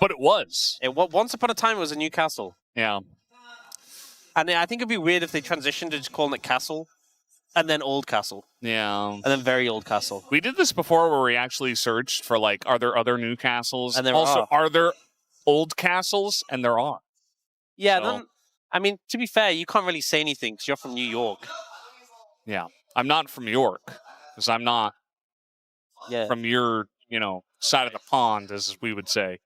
what it was. Once upon a time, it was a new castle. Yeah. And I think it'd be weird if they transitioned to just calling it castle, and then old castle. Yeah. And then very old castle. We did this before where we actually searched for, like, are there other new castles? And there also, are there old castles? And there are. Yeah, So, then, I mean, to be fair, you can't really say anything because you're from New York. Yeah. I'm not from York, because I'm not from your, side of the pond, as we would say.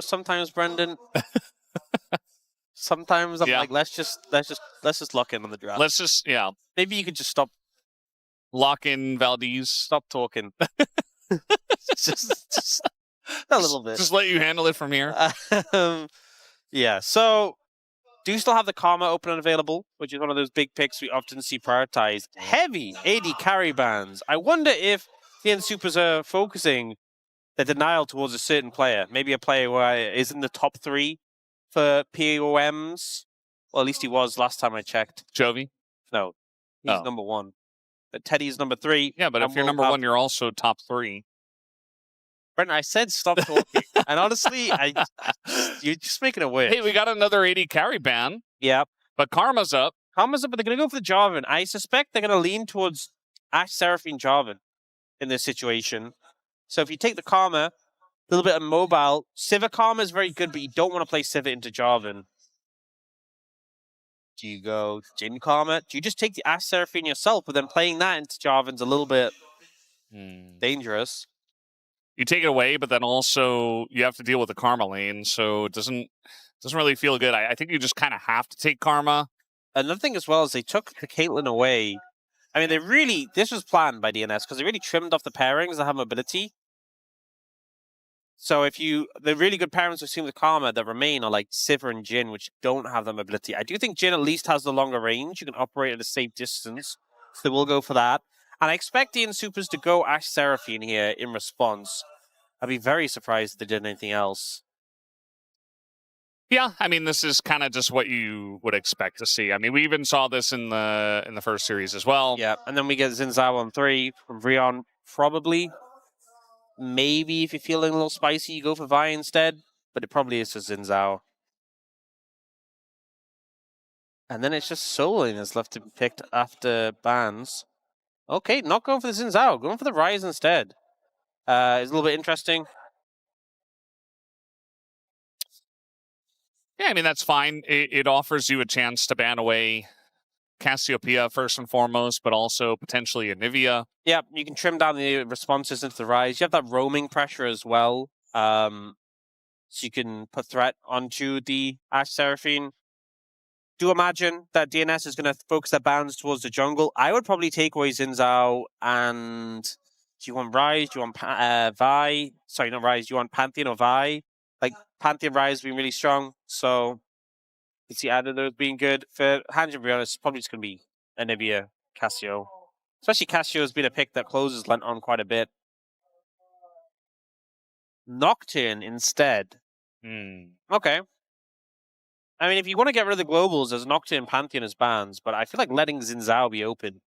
Sometimes, Brendan, sometimes I'm like, let's just lock in on the draft. Let's just, Maybe you could just stop. Lock in Valdes. Stop talking. just a little bit. Just let you handle it from here. Yeah, so do you still have the Karma open and available, which is one of those big picks we often see prioritized? Heavy AD carry bans. I wonder if DN Soopers are focusing the denial towards a certain player. Maybe a player who is in the top 3 for POMs. Well, at least he was last time I checked. Chovy? No, he's number 1. But Teddy's number 3. Yeah, but if you're number 1, you're also top 3. Brendan, I said stop talking. And honestly, you're just making it weird. Hey, we got another AD carry ban. Yeah. But Karma's up. Karma's up, but they're going to go for the Jarvan. I suspect they're going to lean towards Ashe, Seraphine, Jarvan in this situation. So if you take the Karma, a little bit of mobile, Sivir Karma is very good, but you don't want to play Sivir into Jarvan. Do you go Jhin Karma? Do you just take the Ashe, Seraphine yourself, but then playing that into Jarvan's a little bit dangerous? You take it away, but then also you have to deal with the Karma lane, so it doesn't really feel good. I think you just kind of have to take Karma. Another thing as well is they took the Caitlyn away. I mean, this was planned by DNS because they really trimmed off the pairings that have mobility. So the really good pairings we've seen with Karma that remain are like Sivir and Jhin, which don't have the mobility. I do think Jhin at least has the longer range. You can operate at a safe distance. So they will go for that. And I expect DN Soopers to go Ashe Seraphine here in response. I'd be very surprised if they did anything else. Yeah, I mean, this is kind of just what you would expect to see. I mean, we even saw this in the first series as well. Yeah, and then we get Xin Zhao on 3 from Brion, probably. Maybe if you're feeling a little spicy, you go for Vi instead, but it probably is just Xin Zhao. And then it's just Soul Lane that's left to be picked after bans. Okay, not going for the Xin Zhao, going for the Ryze instead. It's a little bit interesting. Yeah, I mean, that's fine. It offers you a chance to ban away Cassiopeia first and foremost, but also potentially Anivia. Yeah, you can trim down the responses into the Ryze. You have that roaming pressure as well. So you can put threat onto the Ashe Seraphine. Do imagine that DNS is going to focus their bans towards the jungle. I would probably take away Xin Zhao and... Do you want Ryze? Do you want Vi? Sorry, not Ryze. Do you want Pantheon or Vi? Like, Pantheon Ryze being really strong. So, you see either of those being good. For HANJIN BRION, it's probably just going to be Anivia, Cassio. Especially Cassio has been a pick that Clozer's lent on quite a bit. Nocturne instead. Okay. I mean, if you want to get rid of the globals, there's Nocturne, Pantheon as bans. But I feel like letting Xin Zhao be open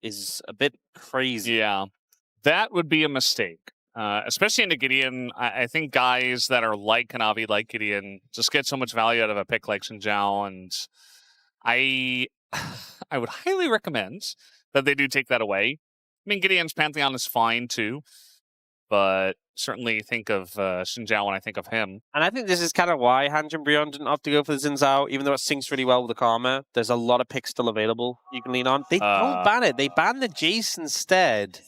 is a bit crazy. Yeah. That would be a mistake, especially into Gideon. I think guys that are like Kanavi, like Gideon, just get so much value out of a pick like Xin Zhao, and I would highly recommend that they do take that away. I mean, Gideon's Pantheon is fine too, but certainly think of Xin Zhao when I think of him. And I think this is kind of why HANJIN BRION didn't opt to go for the Xin Zhao, even though it syncs really well with the Karma. There's a lot of picks still available you can lean on. They don't ban it. They ban the Jace instead.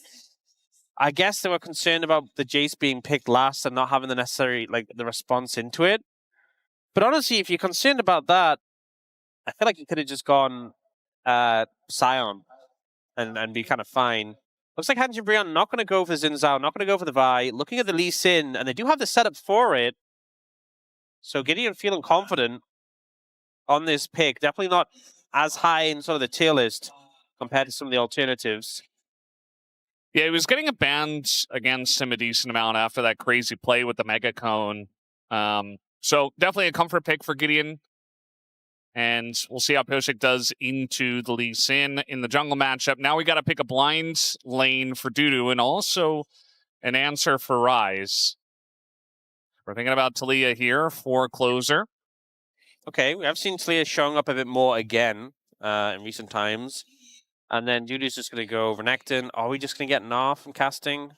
I guess they were concerned about the Jace being picked last and not having the necessary, the response into it. But honestly, if you're concerned about that, I feel like you could have just gone Sion and be kind of fine. Looks like HANJIN BRION not going to go for Xin Zhao, not going to go for the Vi. Looking at the Lee Sin, and they do have the setup for it. So Gideon feeling confident on this pick. Definitely not as high in sort of the tier list compared to some of the alternatives. Yeah, he was getting a banned against him a decent amount after that crazy play with the Mega Cone. So definitely a comfort pick for Gideon. And we'll see how Pyosik does into the Lee Sin in the jungle matchup. Now we got to pick a blind lane for DuDu and also an answer for Ryze. We're thinking about Taliyah here for Clozer. Okay, we have seen Taliyah showing up a bit more again in recent times. And then DuDu's just going to go Renekton. Are we just going to get Gnar from casting?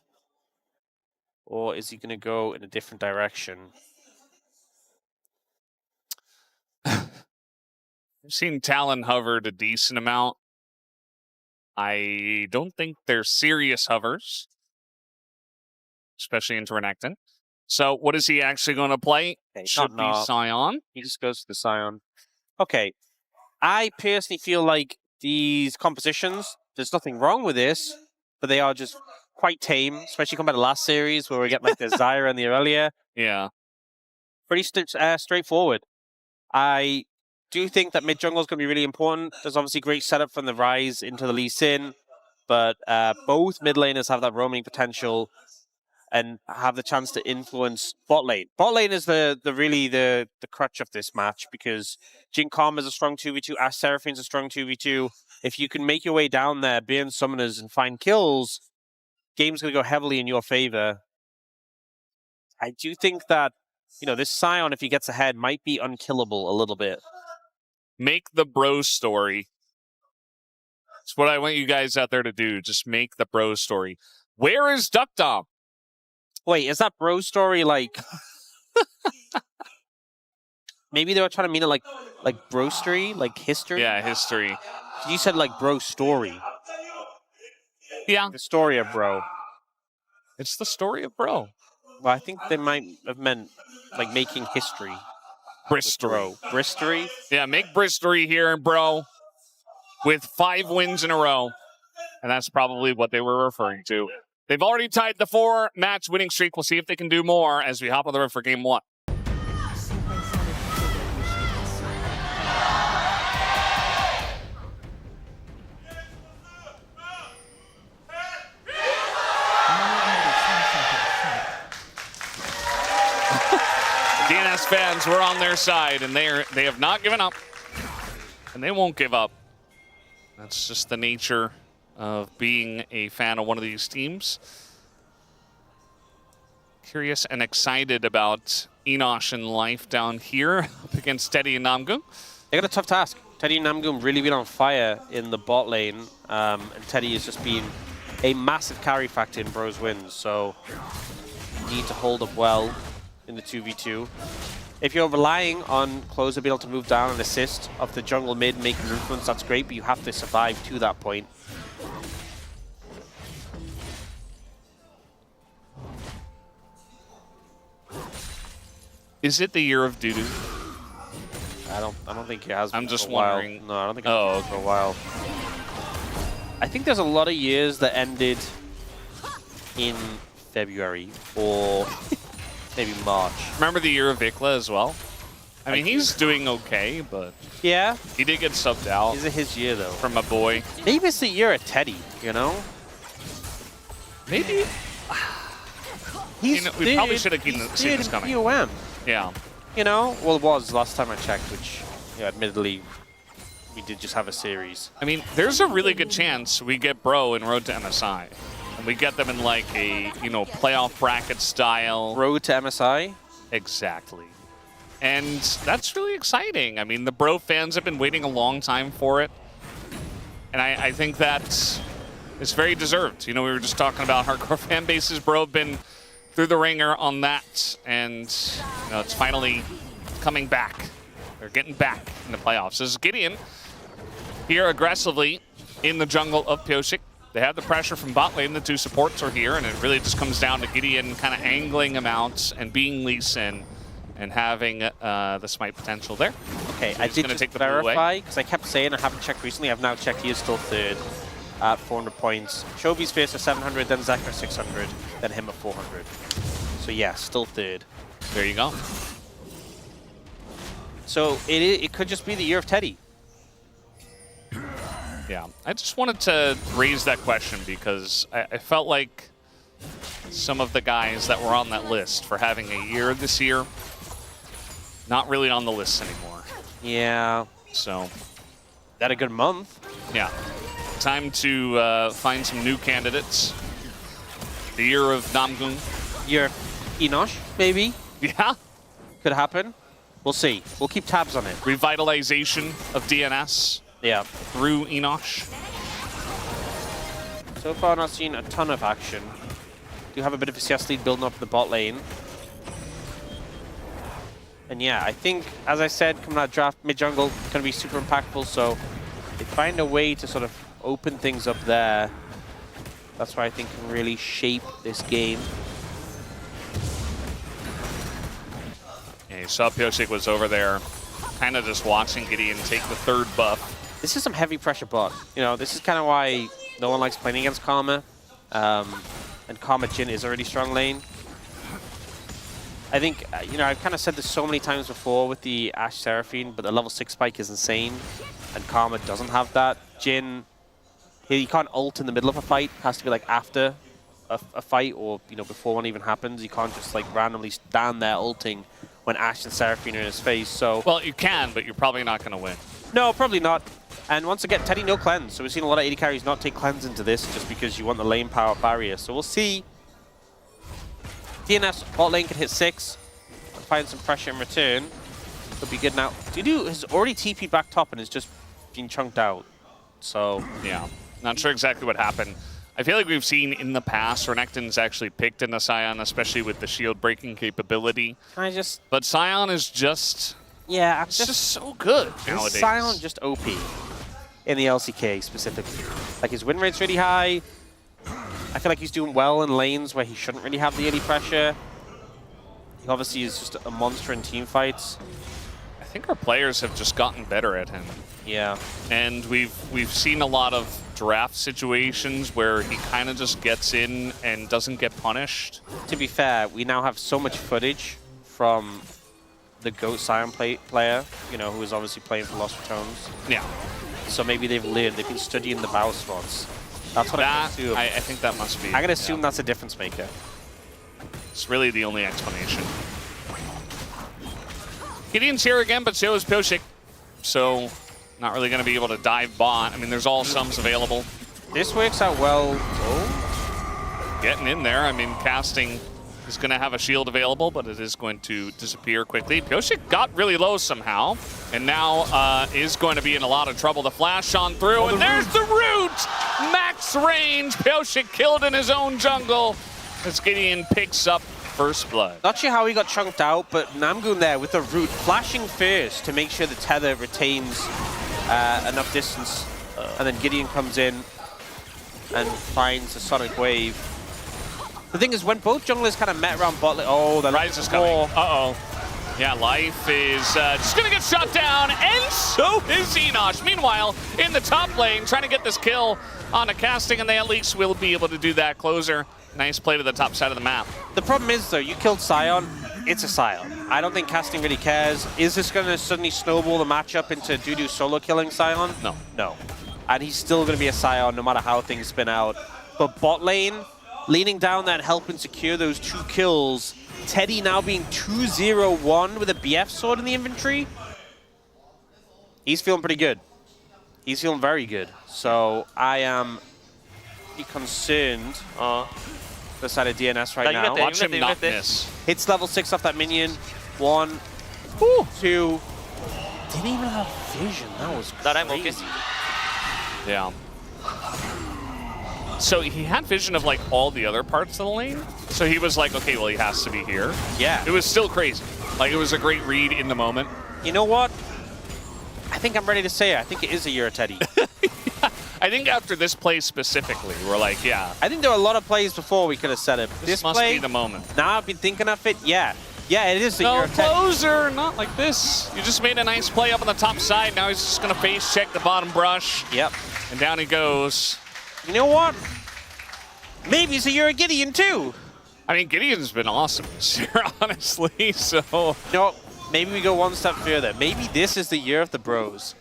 Or is he going to go in a different direction? I've seen Talon hovered a decent amount. I don't think they're serious hovers, especially into Renekton. So what is he actually going to play? Okay, Should be Sion. He just goes to the Sion. Okay. I personally feel like these compositions, there's nothing wrong with this, but they are just quite tame, especially compared to last series where we get like the Zyra and the Aurelia. Yeah. Pretty straightforward. I do think that mid jungle is going to be really important. There's obviously great setup from the Ryze into the Lee Sin, but both mid laners have that roaming potential and have the chance to influence bot lane. Bot lane is really the crutch of this match because Jhin is a strong 2v2, Ashe Seraphine's a strong 2v2. If you can make your way down there, burn summoners and find kills, game's going to go heavily in your favor. I do think that, you know, this Sion, if he gets ahead, might be unkillable a little bit. Make the bro story. It's what I want you guys out there to do. Just make the bro story. Where is DuDu? Wait, is that bro story like... Maybe they were trying to mean it like brostery, like history? Yeah, history. You said like bro story. Yeah. The story of bro. It's the story of bro. Well, I think they might have meant like making history. Bristory. Bristory? Yeah, make Bristory here, bro. With 5 wins in a row. And that's probably what they were referring to. They've already tied the 4-match winning streak. We'll see if they can do more as we hop on the road for game 1. DNS fans were on their side, and they have not given up, and they won't give up. That's just the nature of being a fan of one of these teams. Curious and excited about Enosh and life down here up against Teddy and Namgung. They got a tough task. Teddy and Namgung really been on fire in the bot lane, and Teddy has just been a massive carry factor in Bro's wins, so you need to hold up well in the 2v2. If you're relying on Clozer being able to move down and assist of the jungle mid, making an influence, that's great, but you have to survive to that point. Is it the year of DuDu? I don't think it has. I'm just for a while. wondering. No, I don't think it has for a while. I think there's a lot of years that ended in February or maybe March. Remember the year of Vikla as well? I mean, he's doing okay, but yeah, he did get subbed out. Is it his year though? From a boy. Maybe it's the year of Teddy. You know? Maybe. We probably should have seen this coming. UM. Yeah. You know? Well, it was last time I checked, which, admittedly, we did just have a series. I mean, there's a really good chance we get Bro in Road to MSI. And we get them in like a, playoff bracket style. Road to MSI? Exactly. And that's really exciting. I mean, the Bro fans have been waiting a long time for it. And I think that it's very deserved. We were just talking about hardcore fan bases. Bro have been through the ringer on that. And, it's finally coming back. They're getting back in the playoffs. This is GIDEON here aggressively in the jungle of Pyosik. They have the pressure from bot lane. The 2 supports are here, and it really just comes down to GIDEON kind of angling him out and being Lee Sin and having the smite potential there. Okay, I did just verify, because I kept saying I haven't checked recently. I've now checked. He is still 3rd at 400 points. Chobi's first at 700, then Zach at 600, then him at 400. So yeah, still 3rd. There you go. So it could just be the year of Teddy. Yeah, I just wanted to raise that question because I felt like some of the guys that were on that list for having a year this year, not really on the list anymore. Yeah. So. That a good month. Yeah. Time to find some new candidates. The year of Namgung. Year of Enosh, maybe. Yeah. Could happen. We'll see. We'll keep tabs on it. Revitalization of DNS. Yeah. Through Enosh. So far, not seen a ton of action. Do have a bit of a CS lead building up in the bot lane. And yeah, I think, as I said, coming out of draft, mid-jungle, going to be super impactful, so they find a way to sort of open things up there. That's why I think can really shape this game. Yeah, you saw Pyosik was over there, kind of just watching Gideon take the third buff. This is some heavy pressure bot. You know, this is kind of why no one likes playing against Karma. And Karma Jhin is a really strong lane. I think, you know, I've kind of said this so many times before with the Ashe Seraphine, but the level 6 spike is insane, and Karma doesn't have that. Jhin, he can't ult in the middle of a fight. It has to be like after a fight, or, you know, before one even happens. You can't just like randomly stand there ulting when Ashe and Seraphine are in his face. So well, you can, but you're probably not going to win. No, probably not. And once again, Teddy no cleanse. So we've seen a lot of AD carries not take cleanse into this just because you want the lane power barrier. So we'll see. DNS bot lane can hit 6 and find some pressure in return. Could be good now. DuDu has already TP'd back top and is just being chunked out. So yeah, not sure exactly what happened. I feel like we've seen in the past Renekton's actually picked in the Sion, especially with the shield breaking capability. But Sion is just it's just so good nowadays. Sion just OP in the LCK specifically. Like his win rate's really high. I feel like he's doing well in lanes where he shouldn't really have the early pressure. He obviously is just a monster in team fights. I think our players have just gotten better at him. Yeah. And we've seen a lot of draft situations where he kind of just gets in and doesn't get punished. To be fair, we now have so much footage from the GOAT Sion player, you know, who is obviously playing for Lost Tones. Yeah. So maybe they've learned, they've been studying the bow spots. That's what I assume. I think that must be. I'm going to assume that's a difference maker. It's really the only explanation. Gideon's here again, but so is Pyosik. So not really going to be able to dive bot. I mean, there's all sums available. This works out well. Oh. Getting in there. I mean, casting is going to have a shield available, but it is going to disappear quickly. Pyosik got really low somehow, and now is going to be in a lot of trouble. The flash on through, and there's the root! Max range! Pyosik killed in his own jungle as Gideon picks up first blood. Not sure how he got chunked out, but Namgung there with the root flashing first to make sure the tether retains enough distance, and then Gideon comes in and finds a sonic wave. The thing is, when both junglers kind of met around bot lane, oh, the Ryze is coming. Uh-oh. Yeah, Life is just going to get shot down, and so is Enosh. Meanwhile, in the top lane, trying to get this kill on a casting, and they at least will be able to do that. Clozer, nice play to the top side of the map. The problem is, though, you killed Sion, it's a Sion. I don't think casting really cares. Is this going to suddenly snowball the matchup into DuDu solo killing Sion? No. No. And he's still going to be a Sion no matter how things spin out. But bot lane, leaning down there and helping secure those 2 kills. Teddy now being 2-0-1 with a BF sword in the inventory. He's feeling pretty good. He's feeling very good. So I am concerned for the side of DNS right now. Watch him not miss. Hits level 6 off that minion. 1, 2. Didn't even have vision. That was crazy. Yeah. So he had vision of like all the other parts of the lane. So he was like, okay, well, he has to be here. Yeah. It was still crazy. Like, it was a great read in the moment. You know what? I think I'm ready to say it. I think it is a year of Teddy. Yeah. I think after this play specifically, we're like, yeah. I think there were a lot of plays before we could have said it. This must be the moment. Now I've been thinking of it. Yeah. Yeah, it is a year of Teddy. Clozer, not like this. You just made a nice play up on the top side. Now he's just going to face check the bottom brush. Yep. And down he goes. You know what? Maybe it's a year of Gideon, too. I mean, Gideon's been awesome this year, honestly, so... No, maybe we go one step further. Maybe this is the year of the bros.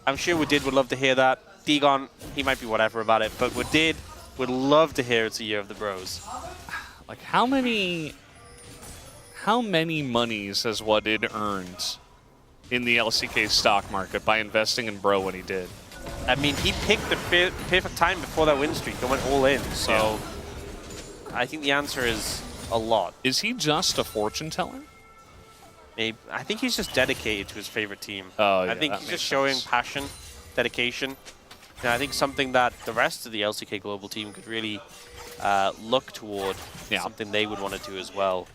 I'm sure Would love to hear that. Degon, he might be whatever about it, but would love to hear it's a year of the bros. Like, how many monies has Woodid earned in the LCK stock market by investing in Bro when he did? I mean, he picked the perfect time before that win streak and went all in, so... Yeah. I think the answer is a lot. Is he just a fortune teller? Maybe. I think he's just dedicated to his favorite team. Oh, yeah, I think he's just showing passion, dedication. And I think something that the rest of the LCK Global team could really look toward, something they would want to do as well.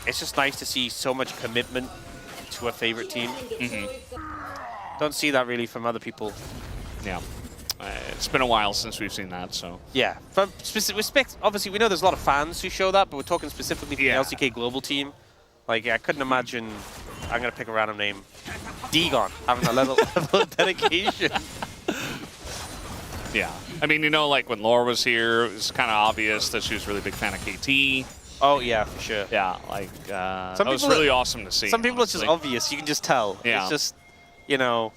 It's just nice to see so much commitment to a favorite team. Don't see that really from other people. Yeah. It's been a while since we've seen that, so... Yeah. From specific respect, obviously, we know there's a lot of fans who show that, but we're talking specifically for the LCK Global team. Like, I couldn't imagine... I'm going to pick a random name. DGON having a level of dedication. Yeah. I mean, you know, like, when Laura was here, it was kind of obvious that she was a really big fan of KT. Oh, yeah, for sure. Yeah, like, that was really awesome to see. Some people, it's just obvious. You can just tell. Yeah. It's just, you know...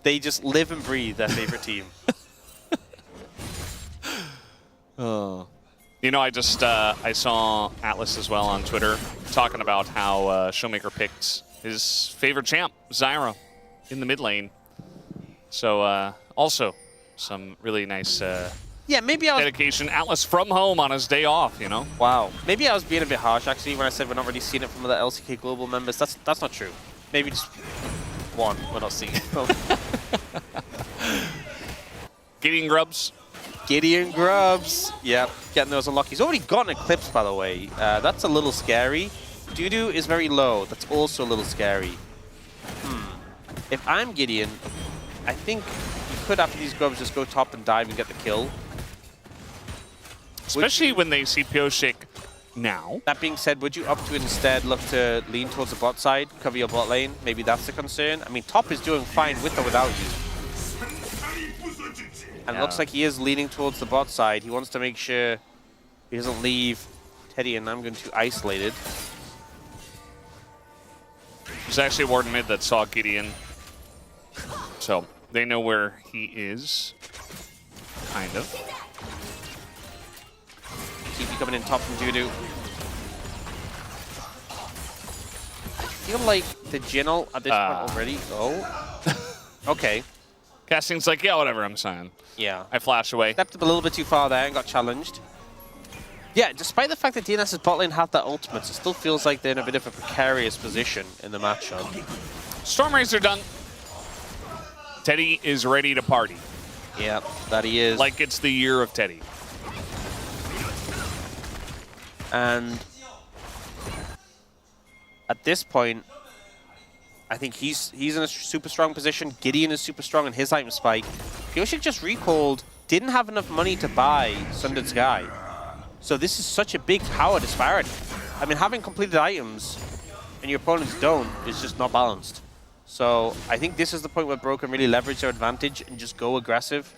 They just live and breathe their favorite team. Oh. You know, I just I saw Atlas as well on Twitter talking about how Showmaker picked his favorite champ, Zyra, in the mid lane. So also some really nice maybe I was dedication. Atlas from home on his day off, you know? Wow. Maybe I was being a bit harsh actually when I said we're not really seeing it from the LCK Global members. That's not true. Maybe just one we're not seeing it from. GIDEON Grubs. GIDEON Grubs. Yep, getting those unlocked. He's already got an Eclipse, by the way. That's a little scary. DuDu is very low. That's also a little scary. If I'm GIDEON, I think you could, after these Grubs, just go top and dive and get the kill. Especially when they see Pyosik now. That being said, would you up to instead look to lean towards the bot side, cover your bot lane? Maybe that's the concern. I mean, top is doing fine with or without you. And it looks like he is leaning towards the bot side. He wants to make sure he doesn't leave Teddy and Namgung too isolated. There's actually a ward mid that saw GIDEON. So they know where he is. Kind of. TP coming in top from DuDu. I feel like the Jhin at this point already. Oh. Okay. Casting's like, yeah, whatever, I'm saying. Yeah. I flash away. Stepped up a little bit too far there and got challenged. Yeah, despite the fact that DNS's bot lane had that ultimates, it still feels like they're in a bit of a precarious position in the matchup. Stormrays are done. Teddy is ready to party. Yeah, that he is. Like it's the year of Teddy. And at this point, I think he's in a super strong position. GIDEON is super strong in his item spike. Pyosik just recalled, didn't have enough money to buy Sundered Sky. So this is such a big power disparity. I mean, having completed items and your opponents don't is just not balanced. So I think this is the point where Bro can really leverage their advantage and just go aggressive.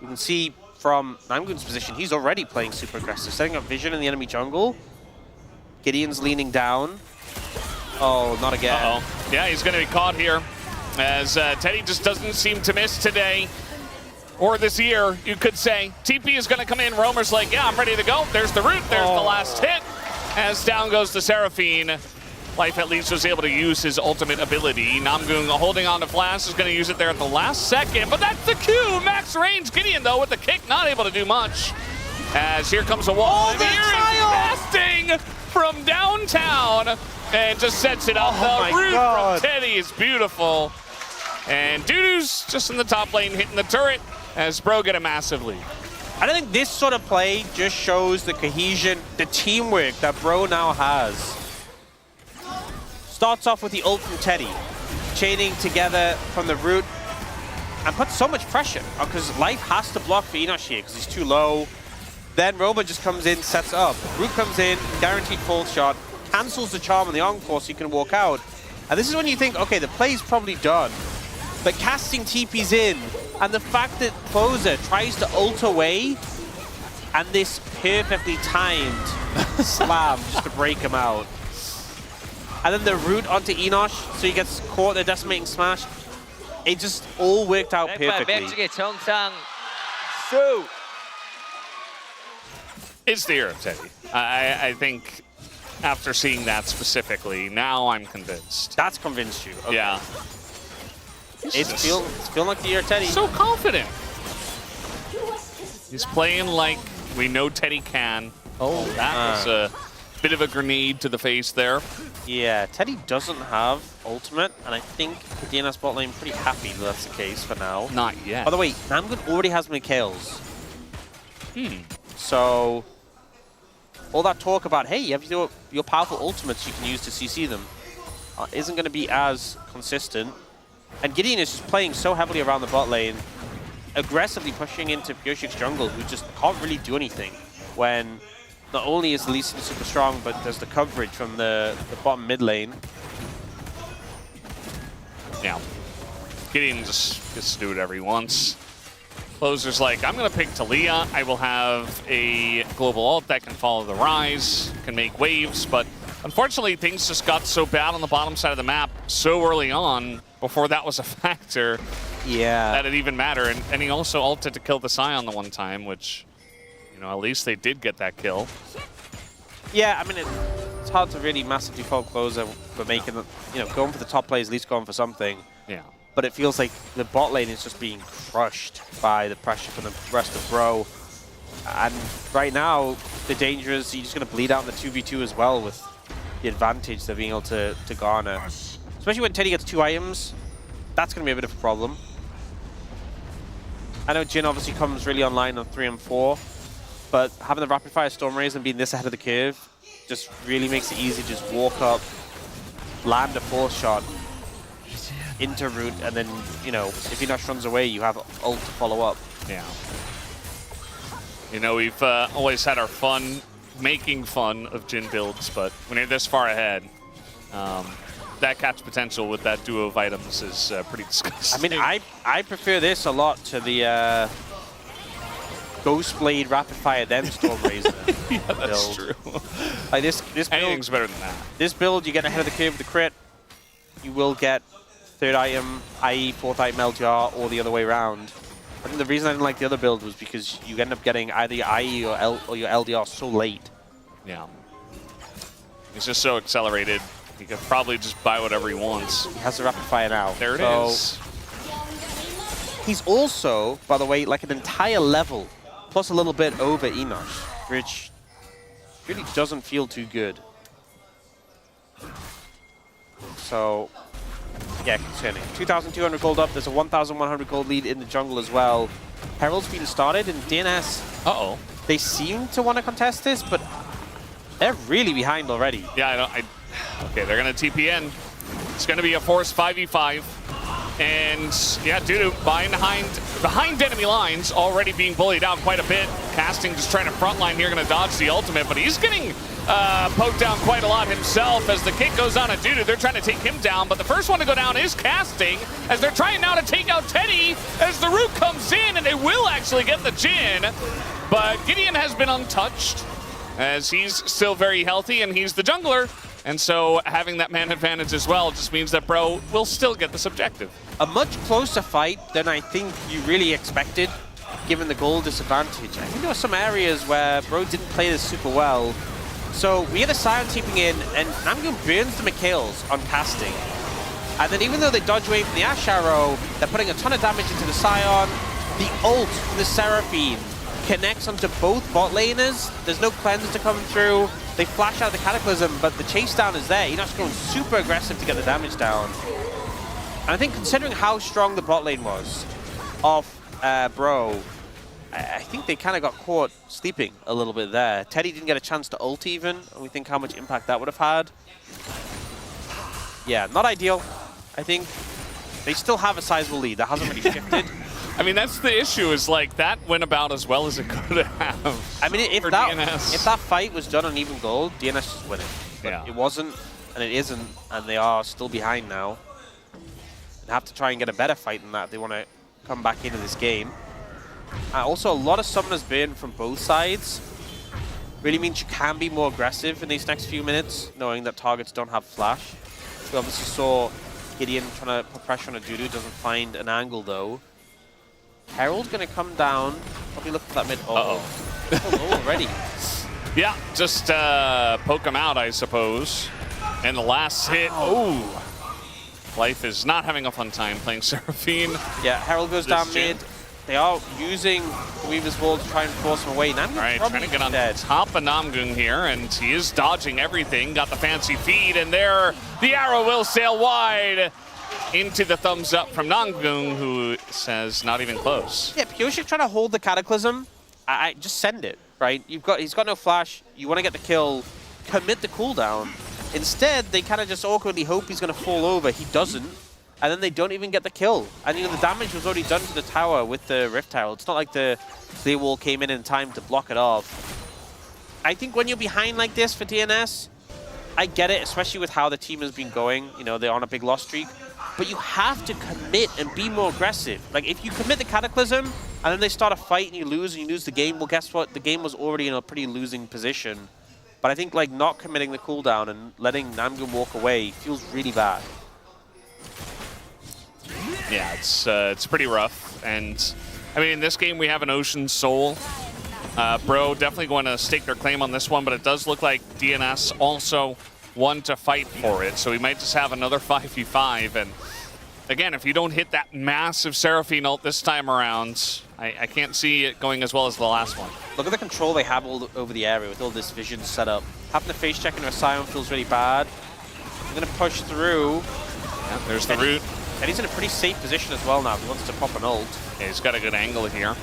You can see from Namgoon's position, he's already playing super aggressive, setting up vision in the enemy jungle. GIDEON's leaning down. Oh, not again. Uh-oh. Yeah, he's going to be caught here as Teddy just doesn't seem to miss today. Or this year, you could say. TP is going to come in. Roamer's like, yeah, I'm ready to go. There's the root. There's the last hit. As down goes the Seraphine. Life at least was able to use his ultimate ability. Namgung holding on to Flash is going to use it there at the last second. But that's the Q. Max range. GIDEON, though, with the kick, not able to do much. As here comes a wall. Oh, casting from downtown. And just sets it up. The root from Teddy is beautiful. And DuDu's just in the top lane hitting the turret as Bro get a massive lead. I don't think this sort of play just shows the cohesion, the teamwork that Bro now has. Starts off with the ult from Teddy, chaining together from the root, and puts so much pressure because Life has to block for Enosh here because he's too low. Then Robo just comes in, sets up. Root comes in, guaranteed fall shot, cancels the charm on the encore so you can walk out. And this is when you think, okay, the play's probably done. But casting TP's in, and the fact that Clozer tries to ult away, and this perfectly timed slam just to break him out. And then the root onto Enosh, so he gets caught in the decimating smash. It just all worked out perfectly. It's the year of Teddy. I think after seeing that specifically, now I'm convinced. That's convinced you. Okay. Yeah. It's feeling like the year of Teddy. So confident. He's playing like we know Teddy can. Oh, that was a bit of a grenade to the face there. Yeah, Teddy doesn't have ultimate, and I think the DNS bot lane pretty happy that that's the case for now. Not yet. By the way, Namgung already has Mikhails. So, all that talk about, hey, you have your powerful ultimates you can use to CC them, isn't going to be as consistent. And Gideon is just playing so heavily around the bot lane, aggressively pushing into Pyosik's jungle, who just can't really do anything when not only is the Lee Sin super strong, but there's the coverage from the bottom mid lane. Yeah. Gideon just gets to do whatever he wants. Clozer's like, I'm going to pick Taliyah. I will have a global ult that can follow the Ryze, can make waves, but unfortunately things just got so bad on the bottom side of the map so early on, before that was a factor, that it even mattered. And he also ulted to kill the Sion the one time, which, you know, at least they did get that kill. Yeah, I mean, it's hard to really massively fault Clozer for making, you know, going for the top players, at least going for something. Yeah. But it feels like the bot lane is just being crushed by the pressure from the rest of Bro. And right now, the danger is you're just going to bleed out in the 2v2 as well with the advantage they're being able to garner. Especially when Teddy gets 2 items, that's going to be a bit of a problem. I know Jhin obviously comes really online on 3 and 4, but having the rapid fire Storm Rays and being this ahead of the curve just really makes it easy to just walk up, land a force shot into root, and then, you know, if Enosh runs away, you have ult to follow up. Yeah. You know, we've always had our fun making fun of Jhin builds, but when you're this far ahead, that catch potential with that duo of items is pretty disgusting. I mean, I prefer this a lot to the Ghostblade Rapid Fire then Storm Razor yeah, that's build. true. Like this build, anything's better than that. This build, you get ahead of the curve with the crit, you will get 3rd item, i.e. 4th item LGR, or the other way around. I think the reason I didn't like the other build was because you end up getting either your IE or your LDR so late. Yeah. He's just so accelerated. He could probably just buy whatever he wants. He has the rapid fire now. There it is. He's also, by the way, like an entire level, plus a little bit over Enosh, which really doesn't feel too good. So, yeah, concerning. 2,200 gold up. There's a 1,100 gold lead in the jungle as well. Herald's been started, and DNS, they seem to want to contest this, but they're really behind already. Yeah, okay, they're going to TP in. It's going to be a force 5v5. And, yeah, DuDu behind enemy lines, already being bullied out quite a bit. Casting just trying to frontline here, going to dodge the ultimate, but he's getting poked down quite a lot himself as the kick goes on at DuDu. They're trying to take him down, but the first one to go down is Casting, as they're trying now to take out Teddy as the root comes in, and they will actually get the Jhin. But Gideon has been untouched, as he's still very healthy, and he's the jungler. And so having that man advantage as well just means that Bro will still get this objective. A much closer fight than I think you really expected, given the goal disadvantage. I think there were some areas where Bro didn't play this super well. So we had a Sion teeping in, and Namgung burns the Mikhails on Casting. And then even though they dodge away from the Ashe arrow, they're putting a ton of damage into the Sion. The ult from the Seraphine connects onto both bot laners. There's no cleanse to come through. They flash out the Cataclysm, but the chase down is there. Enosh going super aggressive to get the damage down. And I think considering how strong the bot lane was off Bro, I think they kind of got caught sleeping a little bit there. Teddy didn't get a chance to ult even, and we think how much impact that would have had. Yeah, not ideal. I think they still have a sizable lead. That hasn't really shifted. I mean, that's the issue, is like that went about as well as it could have. I mean, if that fight was done on even gold, DNS is winning. But yeah. It wasn't, and it isn't, and they are still behind now. They have to try and get a better fight than that if they want to come back into this game. Also, a lot of summoners burn from both sides. Really means you can be more aggressive in these next few minutes, knowing that targets don't have flash. We obviously saw Gideon trying to put pressure on a DuDu, doesn't find an angle though. Herald's going to come down, probably look for that mid. Oh, already. Yeah, just poke him out, I suppose. And the last hit, Life is not having a fun time playing Seraphine. Yeah, Herald goes down mid. They are using the Weaver's Wall to try and force him away. Namgung Alright, trying to get on dead. top of Namgung here, and he is dodging everything. Got the fancy feed, and there the arrow will sail wide into the thumbs up from Namgung, who says not even close. Yeah, Pyosik trying to hold the Cataclysm. I just send it, right? He's got no flash. You want to get the kill, commit the cooldown. Instead, they kind of just awkwardly hope he's going to fall over. He doesn't. And then they don't even get the kill. And, you know, the damage was already done to the tower with the Rift Herald. It's not like the clear wall came in time to block it off. I think when you're behind like this for DNS, I get it, especially with how the team has been going. You know, they're on a big loss streak. But you have to commit and be more aggressive. Like, if you commit the Cataclysm, and then they start a fight and you lose the game, well, guess what? The game was already in a pretty losing position. But I think, like, not committing the cooldown and letting Namgung walk away feels really bad. Yeah, it's pretty rough, and I mean in this game we have an Ocean Soul. Bro definitely going to stake their claim on this one, but it does look like DNS also want to fight for it, so we might just have another 5v5. And again, if you don't hit that massive Seraphine ult this time around, I can't see it going as well as the last one. Look at the control they have all over the area with all this vision set up. Having to face check into a Sion feels really bad. I'm going to push through. Yeah, there's the root. And he's in a pretty safe position as well now if he wants to pop an ult. Yeah, he's got a good angle here.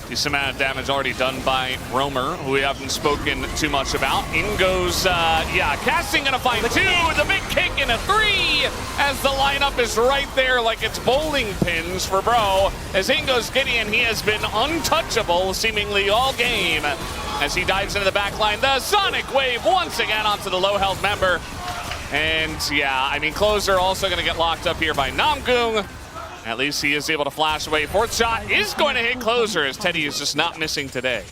Decent amount of damage already done by Roamer, who we haven't spoken too much about. In goes, casting gonna find two, the big kick and a three, as the lineup is right there like it's bowling pins for Bro. As in goes Gideon, he has been untouchable seemingly all game. As he dives into the back line, the Sonic Wave once again onto the low health member. And yeah, I mean, Clozer also going to get locked up here by Namgung. At least he is able to flash away. Fourth shot is going to hit Clozer, as Teddy is just not missing today.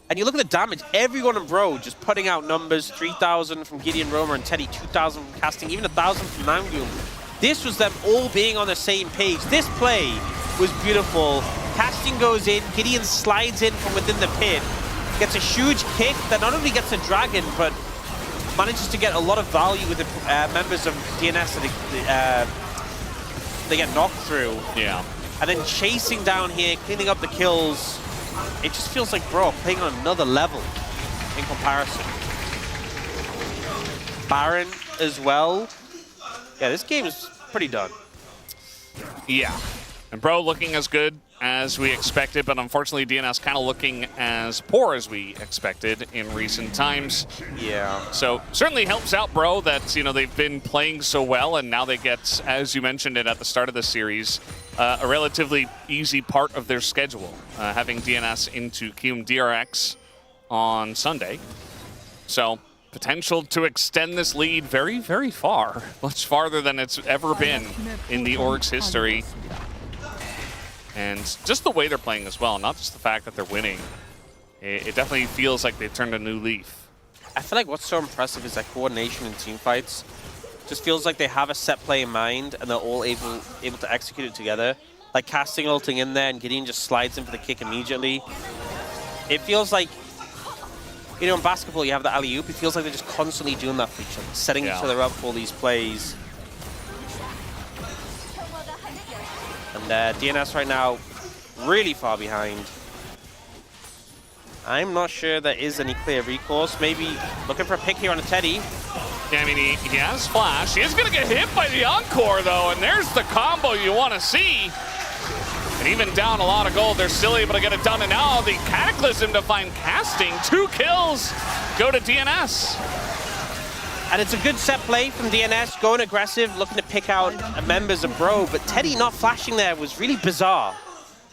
And you look at the damage, everyone in Bro just putting out numbers, 3,000 from Gideon, Roamer, and Teddy, 2,000 from casting, even 1,000 from Namgung. This was them all being on the same page. This play was beautiful. Casting goes in, Gideon slides in from within the pit, gets a huge kick that not only gets a dragon, but manages to get a lot of value with the members of DNS that they get knocked through. Yeah. And then chasing down here, cleaning up the kills. It just feels like Bro playing on another level in comparison. Baron as well. Yeah, this game is pretty done. Yeah. And Bro looking as good as we expected, but unfortunately DNS kind of looking as poor as we expected in recent times. Yeah. So certainly helps out Bro that, you know, they've been playing so well, and now they get, as you mentioned it at the start of the series, a relatively easy part of their schedule, having DNS into Kium DRX on Sunday. So potential to extend this lead very, very far, much farther than it's ever been in the org's history. And just the way they're playing as well, not just the fact that they're winning. It definitely feels like they've turned a new leaf. I feel like what's so impressive is that coordination in team fights. Just feels like they have a set play in mind and they're all able to execute it together. Like casting ulting in there and Gideon just slides in for the kick immediately. It feels like, you know, in basketball you have the alley-oop. It feels like they're just constantly doing that for each other, setting each other up for all these plays. And DNS right now, really far behind. I'm not sure there is any clear recourse. Maybe looking for a pick here on a Teddy. Yeah, I mean, he has flash. He is going to get hit by the Encore, though, and there's the combo you want to see. And even down a lot of gold, they're still able to get it done. And now the Cataclysm to find casting. 2 kills go to DNS. And it's a good set play from DNS, going aggressive, looking to pick out members of Bro, but Teddy not flashing there was really bizarre.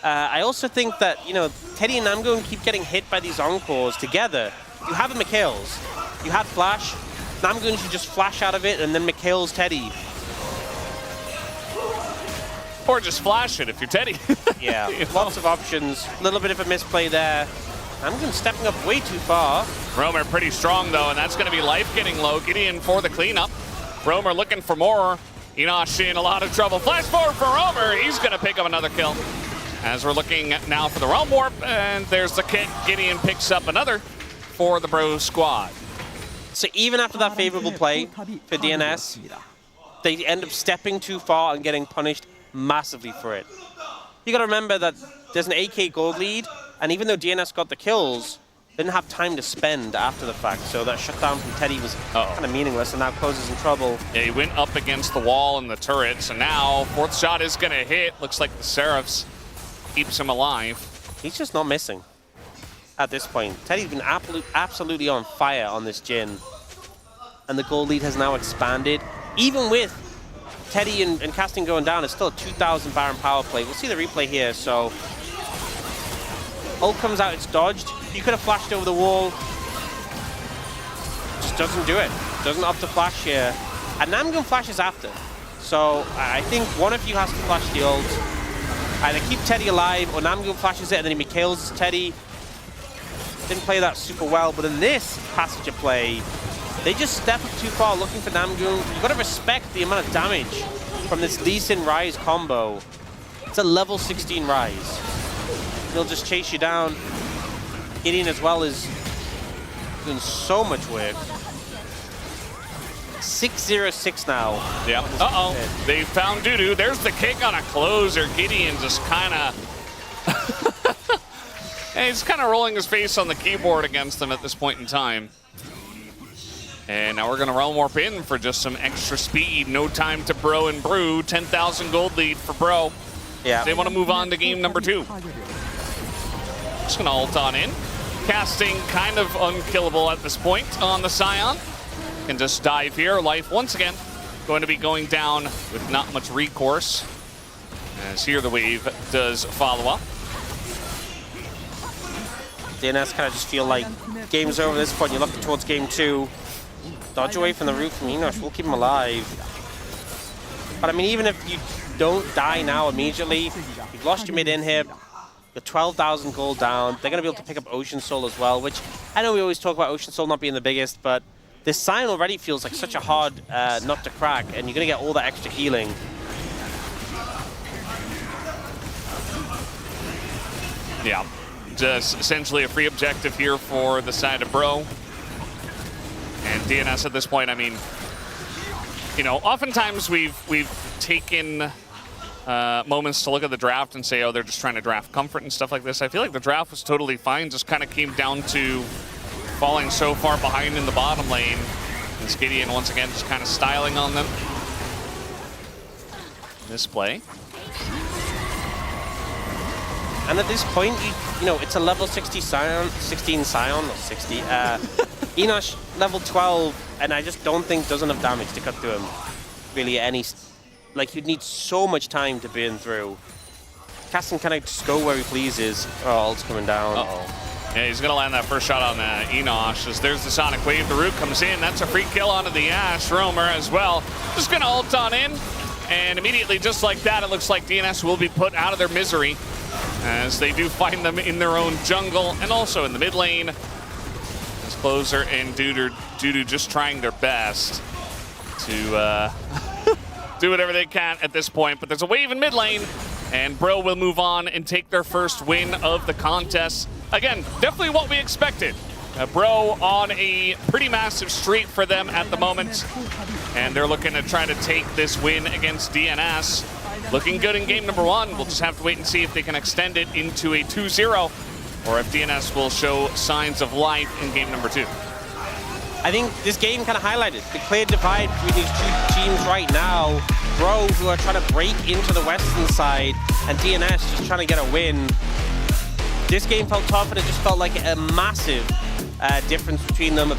I also think that, you know, Teddy and Namgung keep getting hit by these Encores together. You have a Mikhail's, you had flash, Namgung should just flash out of it, and then Mikhail's Teddy. Or just flash it if you're Teddy. Yeah, lots of options, a little bit of a misplay there. Namgung stepping up way too far. Roamer pretty strong, though, and that's going to be life getting low. Gideon for the cleanup. Roamer looking for more. Enosh in a lot of trouble. Flash forward for Roamer. He's going to pick up another kill. As we're looking now for the Realm Warp, and there's the kick. Gideon picks up another for the Bro squad. So even after that favorable play for DNS, they end up stepping too far and getting punished massively for it. You got to remember that there's an 8k gold lead, and even though DNS got the kills, they didn't have time to spend after the fact, so that shutdown from Teddy was kind of meaningless, and now Clozer's in trouble. Yeah, he went up against the wall and the turret, so now fourth shot is going to hit. Looks like the Seraphs keeps him alive. He's just not missing at this point. Teddy's been absolutely on fire on this Jhin, and the gold lead has now expanded. Even with Teddy and casting going down, it's still a 2,000 Baron power play. We'll see the replay here, so ult comes out, it's dodged. You could have flashed over the wall. Just doesn't do it. Doesn't opt to flash here. And Namgung flashes after. So I think one of you has to flash the ult. Either keep Teddy alive or Namgung flashes it and then he kills Teddy. Didn't play that super well, but in this passage of play, they just step up too far looking for Namgung. You've got to respect the amount of damage from this Lee Sin Ryze combo. It's a level 16 Ryze. He'll just chase you down. GIDEON as well is doing so much work. 6-0-6 now. Yeah. Uh-oh. They found DuDu. There's the kick on a Clozer. GIDEON just kind of... he's kind of rolling his face on the keyboard against them at this point in time. And now we're going to realm warp in for just some extra speed. No time to bro and brew. 10,000 gold lead for bro. Yeah. They want to move on to game number 2. Just going to ult on in. Casting kind of unkillable at this point on the Sion. Can just dive here. Life once again going to be going down with not much recourse. As here the wave does follow up. DNS kind of just feel like game's over at this point. You're looking towards game 2. Dodge away from the root from Enosh. We'll keep him alive. But I mean, even if you don't die now immediately, you've lost your mid inhib. You're 12,000 gold down. They're going to be able to pick up Ocean Soul as well, which I know we always talk about Ocean Soul not being the biggest, but this Sion already feels like such a hard nut to crack, and you're going to get all that extra healing. Yeah, just essentially a free objective here for the side of bro. And DNS at this point, I mean, you know, oftentimes we've taken moments to look at the draft and say, oh, they're just trying to draft comfort and stuff like this. I feel like the draft was totally fine, just kind of came down to falling so far behind in the bottom lane. And GIDEON once again just kind of styling on them. This play. And at this point, you know, it's a level 16 Sion, not 60. Enosh, level 12, and I just don't think does enough damage to cut through him. Really any... Like, you'd need so much time to burn through. Casting kind of just go where he pleases. Oh, ult's coming down. Uh-oh. Yeah, he's going to land that first shot on Enosh. As there's the Sonic Wave. The root comes in. That's a free kill onto the Ashe roamer as well. Just going to ult on in. And immediately, just like that, it looks like DNS will be put out of their misery as they do find them in their own jungle and also in the mid lane. As Clozer and DuDu just trying their best to do whatever they can at this point. But there's a wave in mid lane, and bro will move on and take their first win of the contest. Again, definitely what we expected. Bro on a pretty massive streak for them at the moment, and they're looking to try to take this win against DNS. Looking good in game number 1. We'll just have to wait and see if they can extend it into a 2-0, or if DNS will show signs of life in game number 2. I think this game kind of highlighted the clear divide between these two teams right now. Bro, who are trying to break into the western side, and DNS just trying to get a win. This game felt tough, and it just felt like a massive difference between them.